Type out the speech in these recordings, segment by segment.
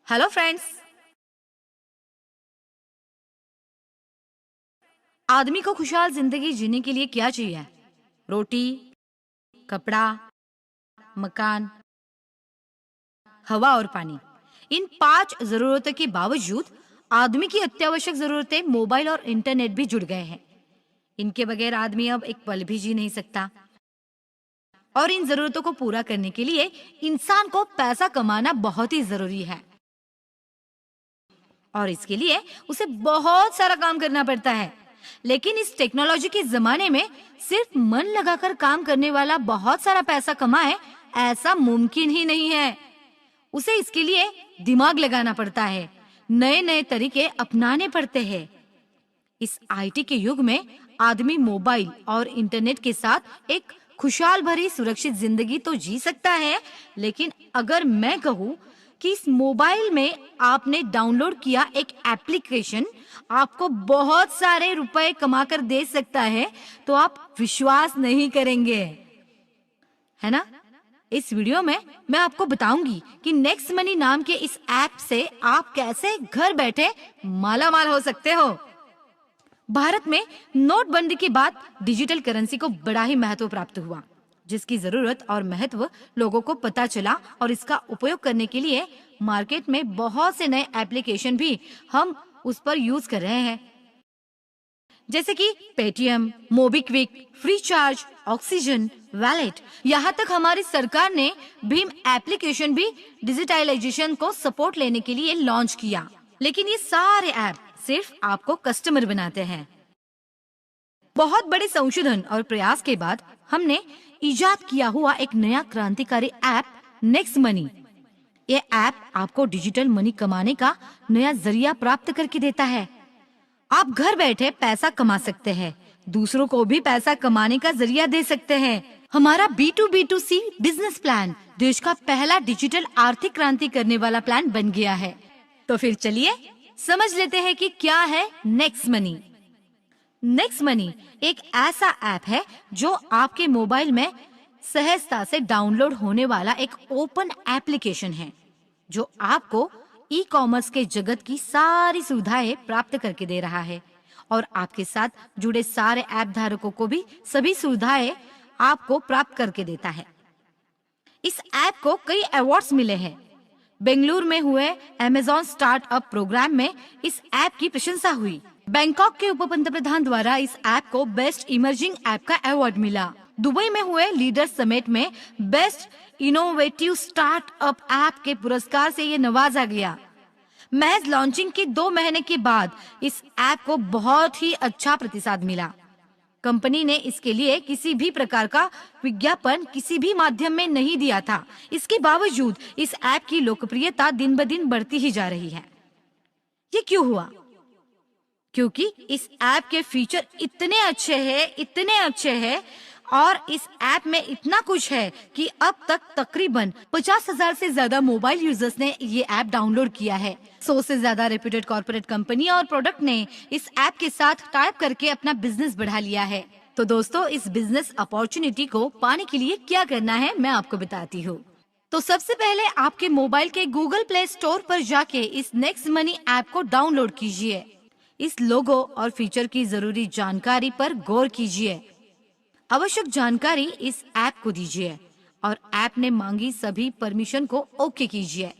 Hello friends. आदमी को खुशहाल जिंदगी जीने के लिए क्या चाहिए? रोटी, कपड़ा, मकान, हवा और पानी। इन 5 जरूरतों के बावजूद आदमी की अत्यावश्यक जरूरतें मोबाइल और इंटरनेट भी जुड़ गए हैं। इनके बगैर आदमी अब एक पल भी जी नहीं सकता। और इन जरूरतों को पूरा करने के लिए इंसान को पैसा कमाना बहुत ही जरूरी है और इसके लिए उसे बहुत सारा काम करना पड़ता है। लेकिन इस टेक्नोलॉजी के जमाने में सिर्फ मन लगाकर काम करने वाला बहुत सारा पैसा कमाए, ऐसा मुमकिन ही नहीं है। उसे इसके लिए दिमाग लगाना पड़ता है, नए नए तरीके अपनाने पड़ते हैं। इस आईटी के युग में आदमी मोबाइल और इंटरनेट के साथ एक खुशहाल भरी सुरक्षित जिंदगी तो जी सकता है, लेकिन अगर मैं कहूँ कि इस मोबाइल में आपने डाउनलोड किया एक एप्लीकेशन आपको बहुत सारे रुपए कमाकर दे सकता है, तो आप विश्वास नहीं करेंगे, है ना? इस वीडियो में मैं आपको बताऊंगी कि नेक्स्ट मनी नाम के इस ऐप से आप कैसे घर बैठे माला माल हो सकते हो। भारत में नोटबंदी के बाद डिजिटल करेंसी को बड़ा ही महत्व प्राप्त हुआ, जिसकी जरूरत और महत्व लोगों को पता चला और इसका उपयोग करने के लिए मार्केट में बहुत से नए एप्लीकेशन भी हम उस पर यूज कर रहे हैं, जैसे कि Paytm, MobiKwik, free charge, oxygen, wallet. यहाँ तक हमारी सरकार ने भीम एप्लीकेशन भी डिजिटलाइजेशन को सपोर्ट लेने के लिए लॉन्च किया। लेकिन ये सारे ऐप सिर्फ आपको कस्टमर बनाते हैं। बहुत बड़े संशोधन और प्रयास के बाद हमने इजाद किया हुआ एक नया क्रांतिकारी ऐप नेक्स्ट मनी। ये ऐप आपको डिजिटल मनी कमाने का नया जरिया प्राप्त करके देता है। आप घर बैठे पैसा कमा सकते हैं, दूसरों को भी पैसा कमाने का जरिया दे सकते हैं। हमारा B2B2C बिजनेस प्लान देश का पहला डिजिटल आर्थिक क्रांति करने वाला प्लान बन गया है। तो फिर चलिए समझ लेते हैं कि क्या है नेक्स्ट मनी। नेक्स्ट मनी एक ऐसा ऐप है जो आपके मोबाइल में सहजता से डाउनलोड होने वाला एक ओपन एप्लीकेशन है, जो आपको ई कॉमर्स के जगत की सारी सुविधाएं प्राप्त करके दे रहा है और आपके साथ जुड़े सारे ऐप धारकों को भी सभी सुविधाएं आपको प्राप्त करके देता है। इस ऐप को कई अवार्ड्स मिले हैं। बेंगलुरु में हुए अमेज़न स्टार्टअप प्रोग्राम में इस ऐप की प्रशंसा हुई। बैंकॉक के उप पंतप्रधान द्वारा इस ऐप को बेस्ट इमर्जिंग ऐप का अवार्ड मिला। दुबई में हुए लीडर्स समिट में बेस्ट इनोवेटिव स्टार्टअप ऐप के पुरस्कार से ये नवाजा गया। महज लॉन्चिंग के 2 महीने के बाद इस ऐप को बहुत ही अच्छा प्रतिसाद मिला। कंपनी ने इसके लिए किसी भी प्रकार का विज्ञापन किसी भी माध्यम में नहीं दिया था। इसके बावजूद इस ऐप की लोकप्रियता दिन ब दिन बढ़ती ही जा रही है। ये क्यों हुआ? क्योंकि इस ऐप के फीचर इतने अच्छे हैं और इस ऐप में इतना कुछ है कि अब तक तकरीबन 50,000 से ज्यादा मोबाइल यूजर्स ने ये ऐप डाउनलोड किया है। 100 से ज्यादा रेप्यूटेड कॉर्पोरेट कंपनी और प्रोडक्ट ने इस ऐप के साथ टाइप करके अपना बिजनेस बढ़ा लिया है। तो दोस्तों, इस बिजनेस अपॉर्चुनिटी को पाने के लिए क्या करना है मैं आपको बताती हूँ। तो सबसे पहले आपके मोबाइल के गूगल प्ले स्टोर पर जाके इस नेक्स्ट मनी ऐप को डाउनलोड कीजिए। इस लोगो और फीचर की जरूरी जानकारी पर गौर कीजिए। आवश्यक जानकारी इस ऐप को दीजिए और ऐप ने मांगी सभी परमिशन को ओके कीजिए।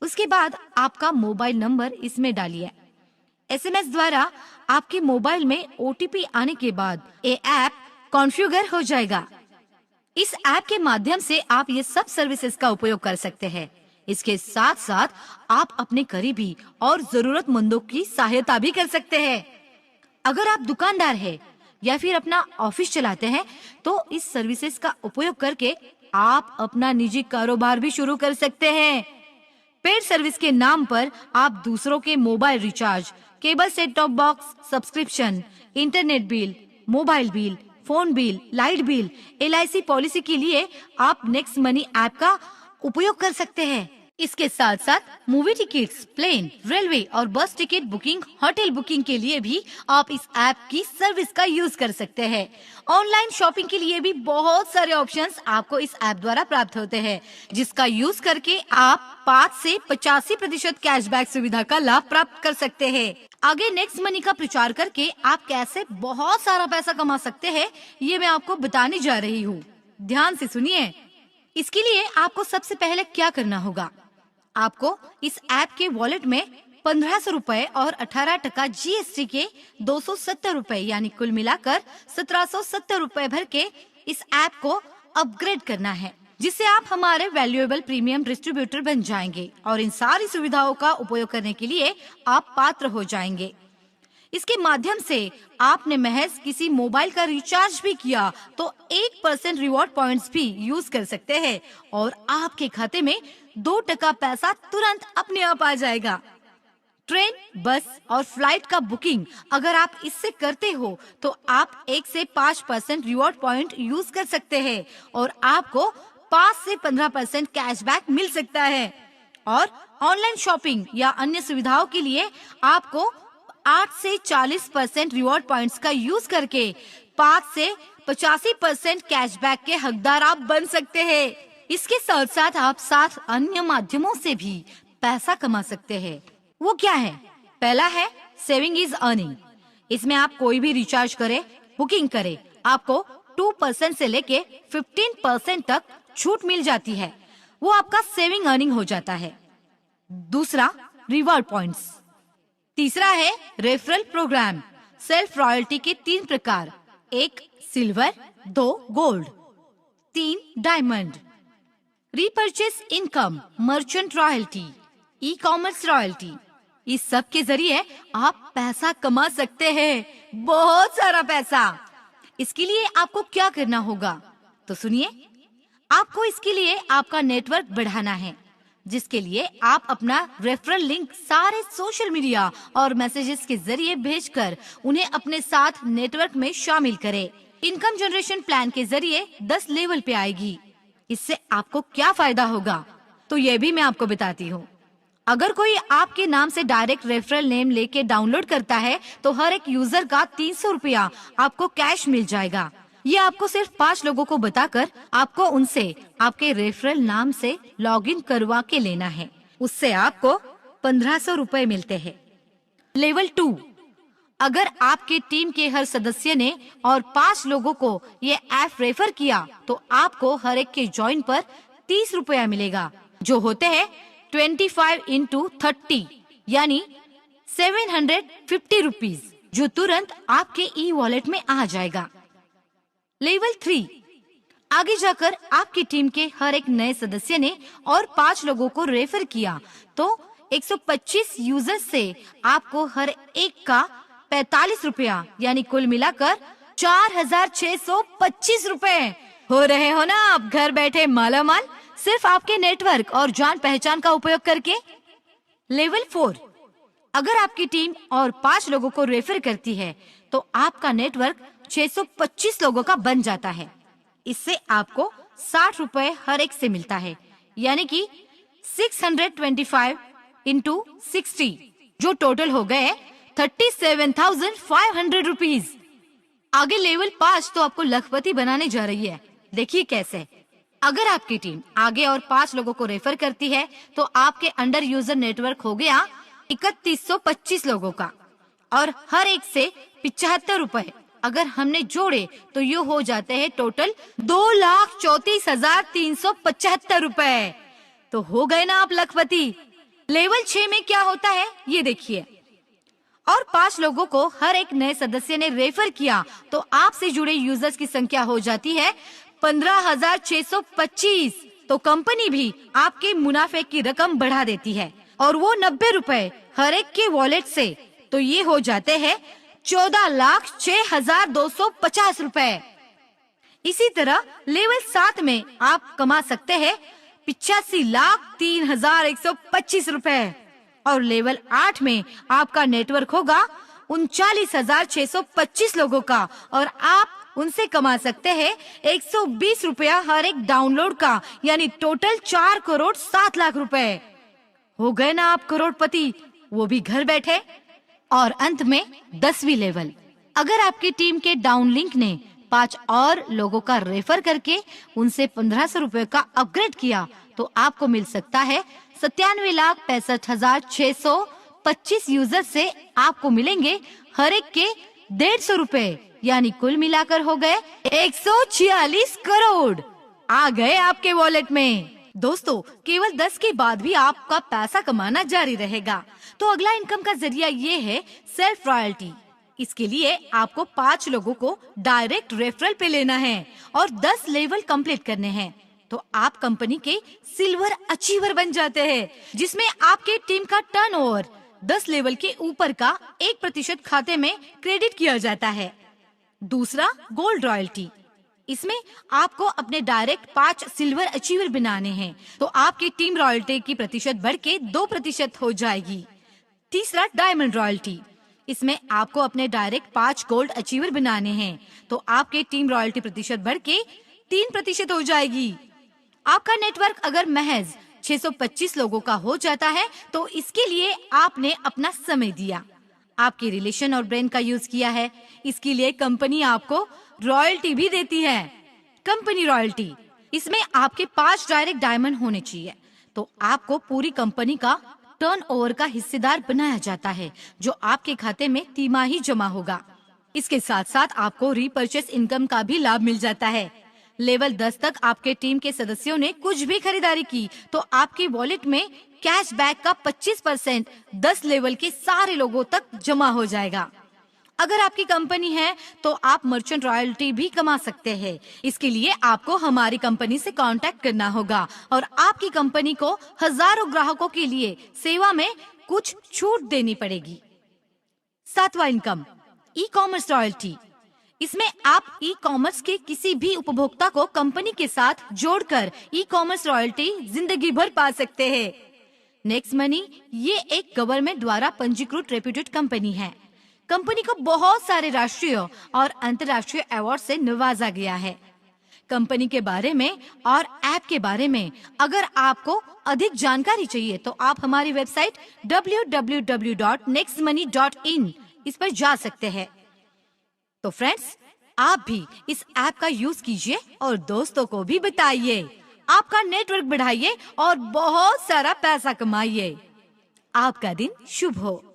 उसके बाद आपका मोबाइल नंबर इसमें डालिए। एसएमएस द्वारा आपके मोबाइल में ओटीपी आने के बाद ये ऐप कॉन्फ़िगर हो जाएगा। इस ऐप के माध्यम से आप ये सब सर्विसेज का उपयोग कर सकते हैं। इसके साथ साथ आप अपने करीबी और जरूरतमंदों की सहायता भी कर सकते हैं। अगर आप दुकानदार हैं या फिर अपना ऑफिस चलाते हैं, तो इस सर्विसेज का उपयोग करके आप अपना निजी कारोबार भी शुरू कर सकते हैं। पेड सर्विस के नाम पर आप दूसरों के mobile recharge, cable set top box subscription, internet bill, mobile bill, phone bill, light bill, LIC policy के लिए आप नेक्स्ट मनी ऐप का उपयोग कर सकते हैं। इसके साथ साथ मूवी टिकट्स, प्लेन, रेलवे और बस टिकट बुकिंग, होटल बुकिंग के लिए भी आप इस ऐप की सर्विस का यूज कर सकते हैं। ऑनलाइन शॉपिंग के लिए भी बहुत सारे ऑप्शंस आपको इस ऐप द्वारा प्राप्त होते हैं, जिसका यूज करके आप 5 से 85% कैशबैक सुविधा का लाभ प्राप्त कर सकते हैं। आगे नेक्स्ट मनी का प्रचार करके आप कैसे बहुत सारा पैसा कमा सकते हैं, ये मैं आपको बताने जा रही हूँ। ध्यान से सुनिए। इसके लिए आपको सबसे पहले क्या करना होगा, आपको इस ऐप के वॉलेट में 1500 रुपए और 18% जीएसटी के 270 रुपए यानी कुल मिलाकर 1770 रुपए भर के इस ऐप को अपग्रेड करना है, जिससे आप हमारे वैल्यूएबल प्रीमियम डिस्ट्रीब्यूटर बन जाएंगे और इन सारी सुविधाओं का उपयोग करने के लिए आप पात्र हो जाएंगे। इसके माध्यम से आपने महज किसी मोबाइल का रिचार्ज भी किया तो 1% रिवॉर्ड पॉइंट्स भी यूज कर सकते हैं और आपके खाते में 2% पैसा तुरंत अपने आप आ जाएगा। ट्रेन, बस और फ्लाइट का बुकिंग अगर आप इससे करते हो तो आप 1 से 5% रिवॉर्ड पॉइंट यूज कर सकते हैं और आपको 5 से 15% कैशबैक मिल सकता है। और ऑनलाइन शॉपिंग या अन्य सुविधाओं के लिए आपको 8 से 40% रिवॉर्ड पॉइंट्स का यूज करके 5 से 85% कैशबैक के हकदार आप बन सकते हैं। इसके साथ साथ आप 7 अन्य माध्यमों से भी पैसा कमा सकते हैं। वो क्या है? पहला है सेविंग इज अर्निंग। इसमें आप कोई भी रिचार्ज करे, बुकिंग करे, आपको 2% से लेके 15% तक छूट मिल जाती है। वो आपका सेविंग अर्निंग हो जाता है। दूसरा, रिवॉर्ड पॉइंट्स। तीसरा है रेफरल प्रोग्राम। सेल्फ रॉयल्टी के 3 प्रकार, 1 silver, 2 gold, 3 diamond. Repurchase income, merchant royalty, e commerce royalty. इस सब के जरिए आप पैसा कमा सकते हैं, बहुत सारा पैसा। इसके लिए आपको क्या करना होगा तो सुनिए। आपको इसके लिए आपका नेटवर्क बढ़ाना है, जिसके लिए आप अपना रेफरल लिंक सारे सोशल मीडिया और मैसेजेस के जरिए भेजकर उन्हें अपने साथ नेटवर्क में शामिल करें। इनकम जनरेशन प्लान के जरिए 10 लेवल पे आएगी। इससे आपको क्या फायदा होगा तो ये भी मैं आपको बताती हूँ। अगर कोई आपके नाम से डायरेक्ट रेफरल नेम लेके डाउनलोड करता है तो हर एक यूजर का 300 रुपया आपको कैश मिल जाएगा। ये आपको सिर्फ 5 लोगों को बताकर आपको उनसे आपके रेफरल नाम से लॉगिन करवा के लेना है। उससे आपको 1500 रुपए मिलते हैं। लेवल 2, अगर आपके टीम के हर सदस्य ने और 5 लोगों को ये ऐप रेफर किया तो आपको हर एक के ज्वाइन पर 30 रुपया मिलेगा, जो होते हैं 25 into 30 यानी 750 रुपीज, जो तुरंत आपके ई वॉलेट में आ जाएगा। लेवल 3, आगे जाकर आपकी टीम के हर एक नए सदस्य ने और 5 लोगों को रेफर किया तो 125 यूजर्स से आपको हर एक का 45 रुपया यानी कुल मिलाकर 4625 रुपए। हो रहे हो ना आप घर बैठे मालामाल, सिर्फ आपके नेटवर्क और जान पहचान का उपयोग करके। लेवल 4, अगर आपकी टीम और 5 लोगों को रेफर करती है तो आपका नेटवर्क 625 लोगों का बन जाता है। इससे आपको 60 रुपए हर एक से मिलता है, यानी कि 625 into 60, जो टोटल हो गए 37,500 रुपीज। आगे लेवल 5 तो आपको लखपति बनाने जा रही है। देखिए कैसे। अगर आपकी टीम आगे और 5 लोगों को रेफर करती है तो आपके अंडर यूजर नेटवर्क हो गया 3125 लोगों का और हर एक से 75 रुपए अगर हमने जोड़े तो ये हो जाते हैं टोटल 2,34,375 रुपए। तो हो गए ना आप लखपति। लेवल 6 में क्या होता है ये देखिए। और 5 लोगों को हर एक नए सदस्य ने रेफर किया तो आपसे जुड़े यूजर्स की संख्या हो जाती है 15,625। तो कंपनी भी आपके मुनाफे की रकम बढ़ा देती है और वो 90 रुपए हर एक के वॉलेट से, तो ये हो जाते हैं 14,06,250 रुपए। इसी तरह लेवल 7 में आप कमा सकते हैं 85,03,125 रुपए और लेवल 8 में आपका नेटवर्क होगा 39,625 लोगों का और आप उनसे कमा सकते हैं 120 रुपया हर एक डाउनलोड का, यानी टोटल 4 करोड़ 7 लाख रुपए। हो गए ना आप करोड़पति, वो भी घर बैठे। और अंत में 10वीं लेवल, अगर आपकी टीम के डाउन लिंक ने 5 और लोगों का रेफर करके उनसे 1500 रुपए का अपग्रेड किया तो आपको मिल सकता है 97,65,625 यूजर से आपको मिलेंगे हर एक के 150 रुपए, यानी कुल मिलाकर हो गए 146 करोड़ आ गए आपके वॉलेट में। दोस्तों, केवल 10 के बाद भी आपका पैसा कमाना जारी रहेगा। तो अगला इनकम का जरिया ये है सेल्फ रॉयल्टी। इसके लिए आपको 5 लोगों को डायरेक्ट रेफरल पे लेना है और 10 लेवल कंप्लीट करने हैं, तो आप कंपनी के सिल्वर अचीवर बन जाते हैं, जिसमें आपके टीम का टर्नओवर 10 लेवल के ऊपर का 1% खाते में क्रेडिट किया जाता है। दूसरा, गोल्ड रॉयल्टी। इसमें आपको अपने डायरेक्ट 5 सिल्वर अचीवर बनाने हैं, तो आपकी टीम रॉयल्टी की प्रतिशत बढ़ के 2% हो जाएगी। तीसरा, डायमंड रॉयल्टी। इसमें आपको अपने डायरेक्ट 5 गोल्ड अचीवर बनाने हैं, तो आपके टीम रॉयल्टी प्रतिशत बढ़ के 3% हो जाएगी। आपका नेटवर्क अगर महज 625 लोगों का हो जाता है तो इसके लिए आपने अपना समय दिया, आपके रिलेशन और ब्रेन का यूज किया है। इसके लिए कंपनी आपको रॉयल्टी भी देती है। कंपनी रॉयल्टी, इसमें आपके 5 डायरेक्ट डायमंड होने चाहिए, तो आपको पूरी कंपनी का टर्नओवर का हिस्सेदार बनाया जाता है, जो आपके खाते में तिमाही जमा होगा। इसके साथ साथ आपको रीपर्चेस इनकम का भी लाभ मिल जाता है। लेवल 10 तक आपके टीम के सदस्यों ने कुछ भी खरीदारी की तो आपके वॉलेट में कैशबैक का 25% 10 लेवल के सारे लोगों तक जमा हो जाएगा। अगर आपकी कंपनी है तो आप मर्चेंट रॉयल्टी भी कमा सकते हैं। इसके लिए आपको हमारी कंपनी से कांटेक्ट करना होगा और आपकी कंपनी को हजारों ग्राहकों के लिए सेवा में कुछ छूट देनी पड़ेगी। 7वां इनकम, ई कॉमर्स रॉयल्टी। इसमें आप ई कॉमर्स के किसी भी उपभोक्ता को कंपनी के साथ जोड़कर ई कॉमर्स रॉयल्टी जिंदगी भर पा सकते हैं। नेक्स्ट मनी ये एक गवर्नमेंट द्वारा पंजीकृत रेप्यूटेड कंपनी है। कंपनी को बहुत सारे राष्ट्रीय और अंतर्राष्ट्रीय अवार्ड से नवाजा गया है। कंपनी के बारे में और ऐप के बारे में अगर आपको अधिक जानकारी चाहिए तो आप हमारी वेबसाइट www.nextmoney.in इस पर जा सकते हैं। तो फ्रेंड्स, आप भी इस ऐप का यूज कीजिए और दोस्तों को भी बताइए। आपका नेटवर्क बढ़ाइए और बहुत सारा पैसा कमाइए। आपका दिन शुभ हो।